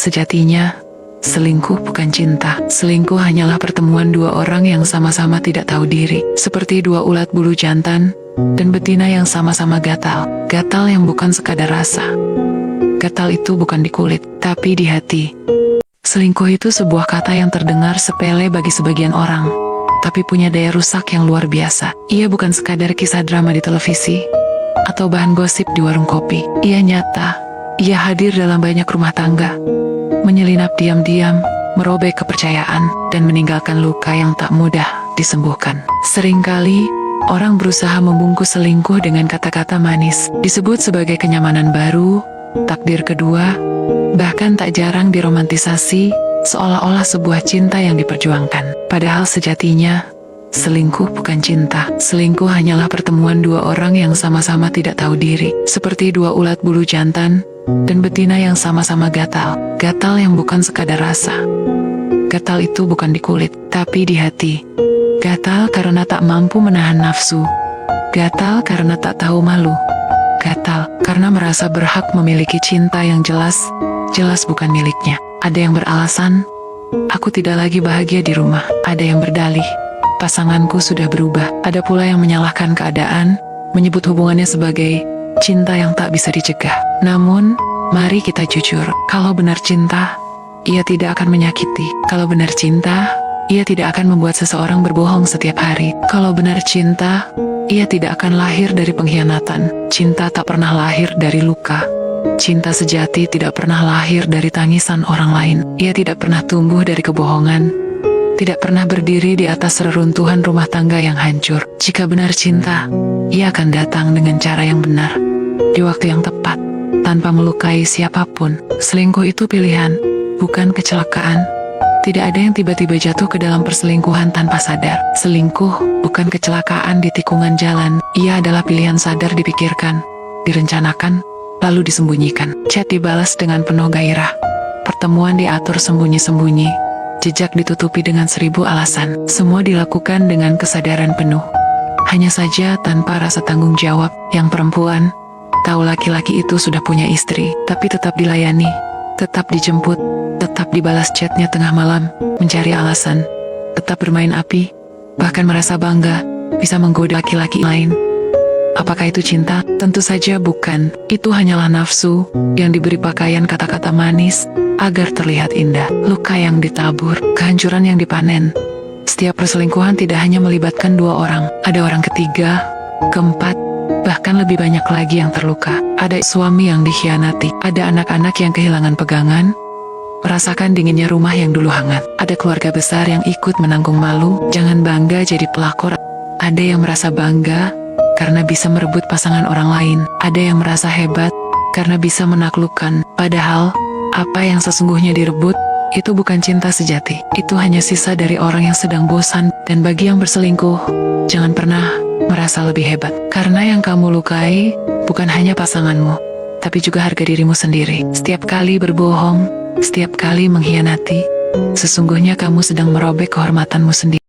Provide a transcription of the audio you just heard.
Sejatinya, selingkuh bukan cinta. Selingkuh hanyalah pertemuan dua orang yang sama-sama tidak tahu diri. Seperti dua ulat bulu jantan dan betina yang sama-sama gatal. Gatal yang bukan sekadar rasa. Gatal itu bukan di kulit, tapi di hati. Selingkuh itu sebuah kata yang terdengar sepele bagi sebagian orang, tapi punya daya rusak yang luar biasa. Ia bukan sekadar kisah drama di televisi, atau bahan gosip di warung kopi. Ia nyata, ia hadir dalam banyak rumah tangga, menyelinap diam-diam, merobek kepercayaan, dan meninggalkan luka yang tak mudah disembuhkan. Seringkali, orang berusaha membungkus selingkuh dengan kata-kata manis, disebut sebagai kenyamanan baru, takdir kedua, bahkan tak jarang diromantisasi, seolah-olah sebuah cinta yang diperjuangkan. Padahal sejatinya, selingkuh bukan cinta. Selingkuh hanyalah pertemuan dua orang yang sama-sama tidak tahu diri. Seperti dua ulat bulu jantan dan betina yang sama-sama gatal. Gatal yang bukan sekadar rasa. Gatal itu bukan di kulit, tapi di hati. Gatal karena tak mampu menahan nafsu. Gatal karena tak tahu malu. Gatal karena merasa berhak memiliki cinta yang jelas bukan miliknya. Ada yang beralasan, aku tidak lagi bahagia di rumah. Ada yang berdalih, pasanganku sudah berubah. Ada pula yang menyalahkan keadaan, menyebut hubungannya sebagai cinta yang tak bisa dicegah. Namun, mari kita jujur, kalau benar cinta, ia tidak akan menyakiti. Kalau benar cinta, ia tidak akan membuat seseorang berbohong setiap hari. Kalau benar cinta, ia tidak akan lahir dari pengkhianatan. Cinta tak pernah lahir dari luka. Cinta sejati tidak pernah lahir dari tangisan orang lain. Ia tidak pernah tumbuh dari kebohongan. Tidak pernah berdiri di atas reruntuhan rumah tangga yang hancur. Jika benar cinta, ia akan datang dengan cara yang benar, di waktu yang tepat, tanpa melukai siapapun. Selingkuh itu pilihan, bukan kecelakaan. Tidak ada yang tiba-tiba jatuh ke dalam perselingkuhan tanpa sadar. Selingkuh bukan kecelakaan di tikungan jalan. Ia adalah pilihan sadar dipikirkan, direncanakan, lalu disembunyikan. Chat dibalas dengan penuh gairah. Pertemuan diatur sembunyi-sembunyi. Jejak ditutupi dengan 1000 alasan. Semua dilakukan dengan kesadaran penuh. Hanya saja tanpa rasa tanggung jawab. Yang perempuan tahu laki-laki itu sudah punya istri, tapi tetap dilayani, tetap dijemput, tetap dibalas chatnya tengah malam, mencari alasan, tetap bermain api, bahkan merasa bangga bisa menggoda laki-laki lain. Apakah itu cinta? Tentu saja bukan. Itu hanyalah nafsu yang diberi pakaian kata-kata manis agar terlihat indah. Luka yang ditabur, kehancuran yang dipanen. Setiap perselingkuhan tidak hanya melibatkan dua orang. Ada orang ketiga, keempat, bahkan lebih banyak lagi yang terluka. Ada suami yang dikhianati. Ada anak-anak yang kehilangan pegangan, merasakan dinginnya rumah yang dulu hangat. Ada keluarga besar yang ikut menanggung malu. Jangan bangga jadi pelakor. Ada yang merasa bangga karena bisa merebut pasangan orang lain. Ada yang merasa hebat karena bisa menaklukkan. Padahal, apa yang sesungguhnya direbut, itu bukan cinta sejati. Itu hanya sisa dari orang yang sedang bosan. Dan bagi yang berselingkuh, jangan pernah merasa lebih hebat. Karena yang kamu lukai, bukan hanya pasanganmu, tapi juga harga dirimu sendiri. Setiap kali berbohong, setiap kali mengkhianati, sesungguhnya kamu sedang merobek kehormatanmu sendiri.